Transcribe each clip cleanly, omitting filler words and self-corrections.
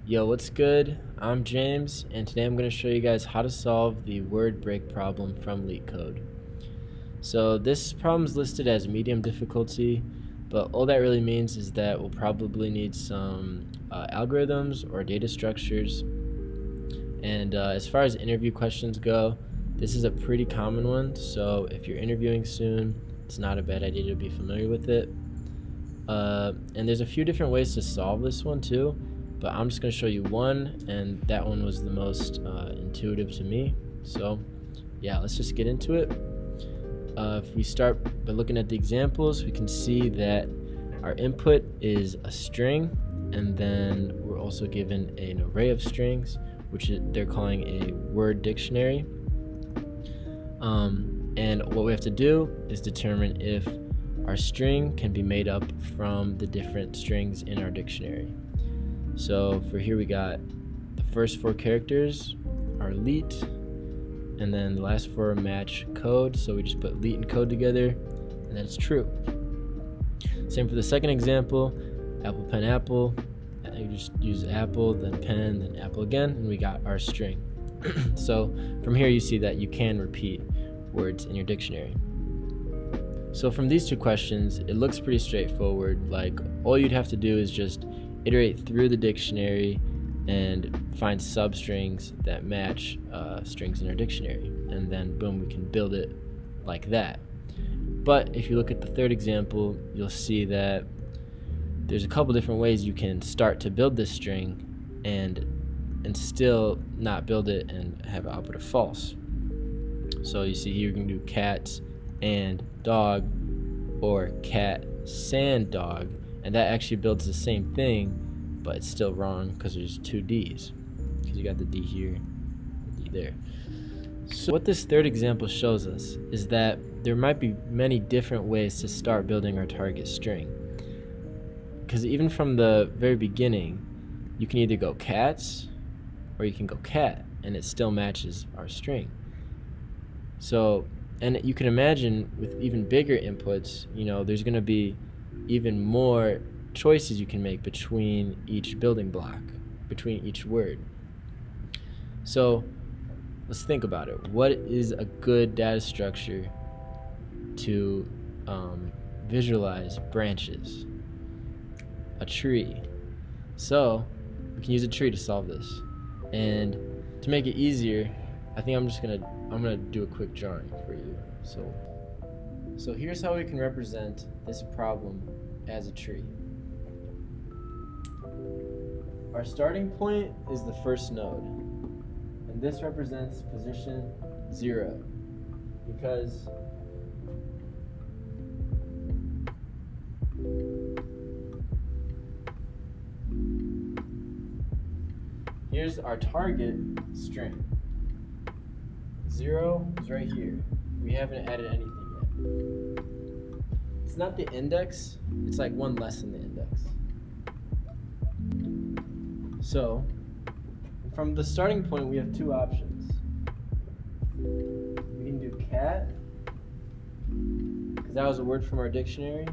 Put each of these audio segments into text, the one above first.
Yo, what's good? I'm James, and today I'm going to show you guys how to solve the word break problem from Leetcode. So this problem is listed as medium difficulty, but all that really means is that we'll probably need some algorithms or data structures. And as far as interview questions go, this is a pretty common one, so if you're interviewing soon, it's not a bad idea to be familiar with it. And there's a few different ways to solve this one too, but I'm just going to show you one, and that one was the most intuitive to me. So yeah, let's just get into it. If we start by looking at the examples, we can see that our input is a string, and then we're also given an array of strings, which they're calling a word dictionary. And what we have to do is determine if our string can be made up from the different strings in our dictionary. So for here we got the first four characters are leet, and then the last four match code, so we just put leet and code together, and that's true. Same for the second example, apple, pen, apple. You just use apple, then pen, then apple again, and we got our string. So from here you see that you can repeat words in your dictionary. So from these two questions, it looks pretty straightforward. Like, all you'd have to do is just iterate through the dictionary and find substrings that match strings in our dictionary, and then boom, we can build it like that. But if you look at the third example, you'll see that there's a couple different ways you can start to build this string and still not build it and have an output of false. So you see here you can do cat and dog, or cat sand dog, and that actually builds the same thing, but it's still wrong because there's two D's, because you got the D here, the D there. So what this third example shows us is that there might be many different ways to start building our target string, because even from the very beginning you can either go cats or you can go cat, and it still matches our string. So, and you can imagine with even bigger inputs, there's going to be even more choices you can make between each building block, between each word. So let's think about it. What is a good data structure to visualize branches? A tree. So we can use a tree to solve this. And to make it easier, I think I'm gonna do a quick drawing for you. So here's how we can represent this problem as a tree. Our starting point is the first node, and this represents position 0, because here's our target string. 0 is right here. We haven't added anything yet. It's not the index, it's like one less than the index. So, from the starting point, we have two options. We can do cat, because that was a word from our dictionary,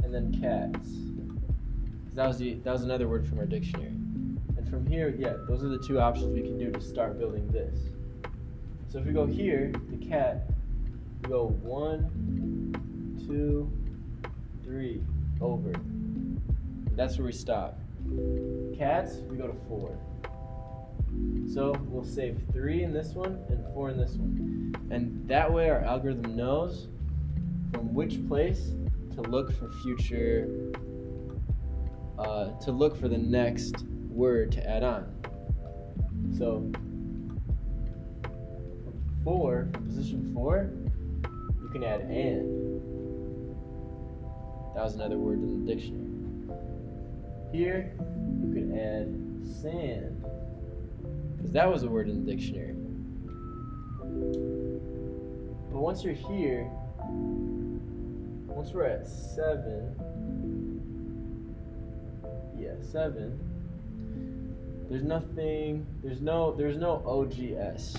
and then cats, because that was another word from our dictionary. And from here, yeah, those are the two options we can do to start building this. So if we go here, the cat, we go 1, 2, 3, over. That's where we stop. Cats, we go to 4. So we'll save 3 in this one and 4 in this one. And that way our algorithm knows from which place to look for future, to look for the next word to add on. So 4, position 4, you can add and. That was another word in the dictionary. Here, you can add sand, because that was a word in the dictionary. But once you're here, once we're at 7, 7, there's no OGS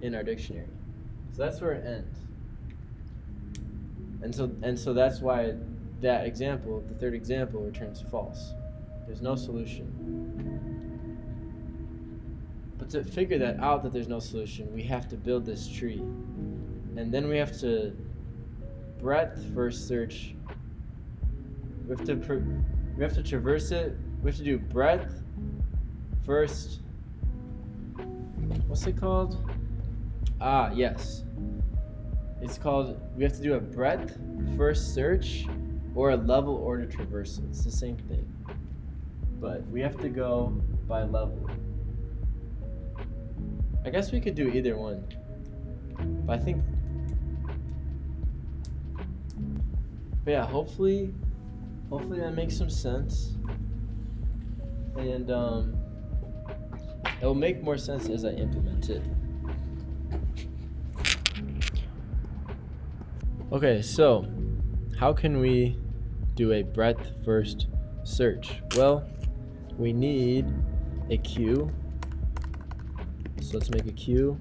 in our dictionary. So that's where it ends. And so that's why that example, the third example, returns false. There's no solution. But to figure that out, that there's no solution, we have to build this tree. And then we have to breadth first search. We have to traverse it. We have to do breadth first. What's it called? Yes. It's called, we have to do a breadth first search or a level order traversal. It's the same thing. But we have to go by level. I guess we could do either one. But I think, but yeah, hopefully that makes some sense. And it will make more sense as I implement it. Okay, so how can we do a breadth first search? Well, we need a queue. So let's make a queue.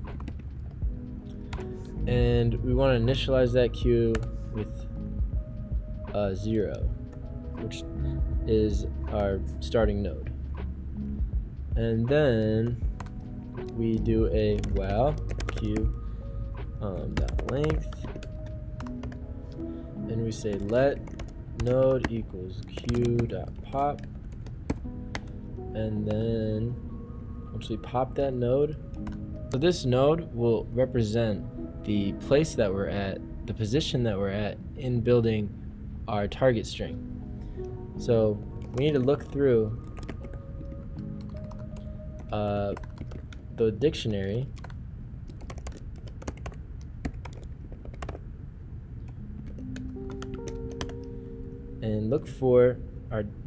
And we want to initialize that queue with 0, which is our starting node. And then we do a while queue dot length, and we say let node equals queue dot pop, and then once we pop that node, so this node will represent the place that we're at, the position that we're at in building our target string. So we need to look through the dictionary and look for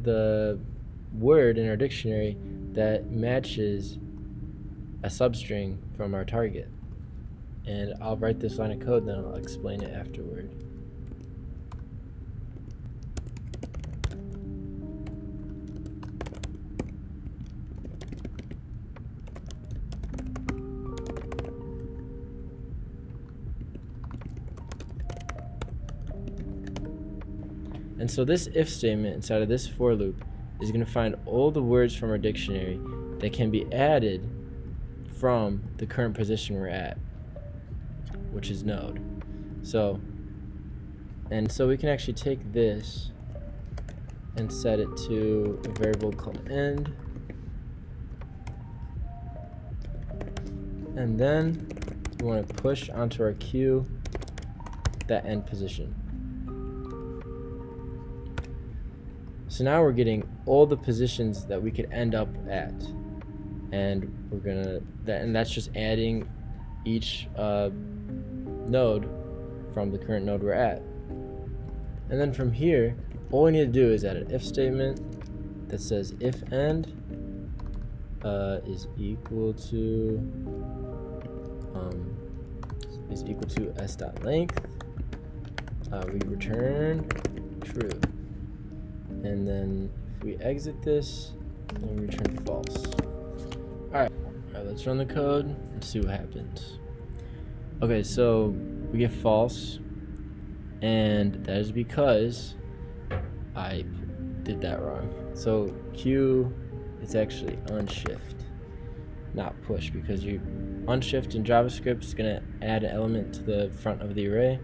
the word in our dictionary that matches a substring from our target. And I'll write this line of code, then I'll explain it afterward. And so this if statement inside of this for loop is going to find all the words from our dictionary that can be added from the current position we're at, which is node. So we can actually take this and set it to a variable called end, and then we want to push onto our queue that end position. So now we're getting all the positions that we could end up at, and that's just adding each node from the current node we're at. And then from here, all we need to do is add an if statement that says if end is equal to s.length. We return true. And then if we exit this, then we return false. Alright, let's run the code and see what happens. Okay, so we get false, and that is because I did that wrong. So Q is actually unshift, not push, because you unshift in JavaScript is going to add an element to the front of the array,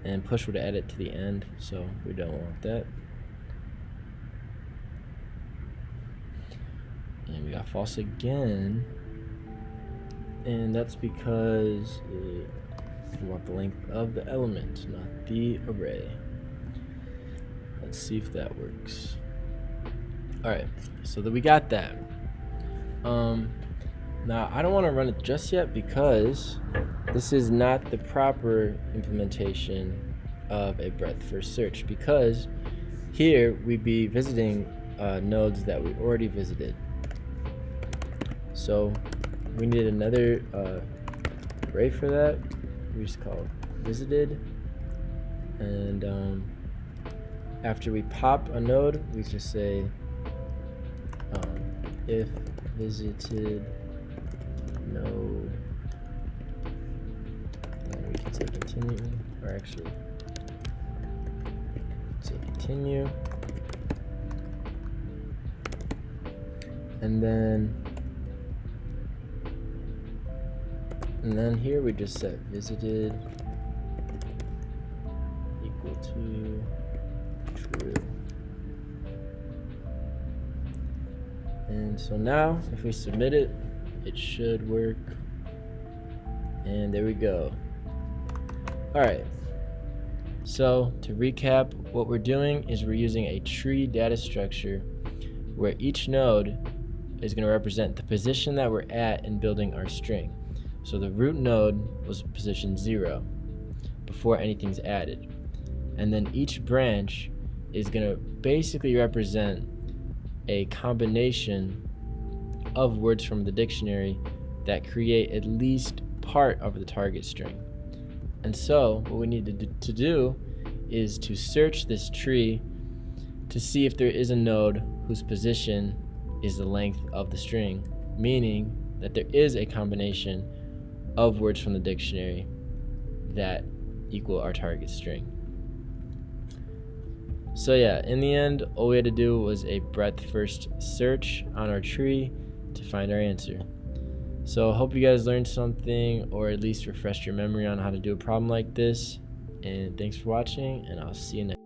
and push would add it to the end, so we don't want that. And we got false again, and that's because we want the length of the element, not the array. Let's see if that works. Alright, so that we got that. Now I don't want to run it just yet because this is not the proper implementation of a breadth first search, because here we'd be visiting nodes that we already visited. So we need another array for that. We just call visited, and after we pop a node, we just say if visited node, then we can say continue, or actually say continue, and then And then here we just set visited equal to true. And so now if we submit it, it should work. And there we go. Alright, so to recap, what we're doing is we're using a tree data structure where each node is going to represent the position that we're at in building our string. So the root node was position 0 before anything's added. And then each branch is going to basically represent a combination of words from the dictionary that create at least part of the target string. And so what we need to do is to search this tree to see if there is a node whose position is the length of the string, meaning that there is a combination of words from the dictionary that equal our target string. So yeah, in the end, all we had to do was a breadth first search on our tree to find our answer. So I hope you guys learned something, or at least refreshed your memory on how to do a problem like this. And thanks for watching, and I'll see you next time.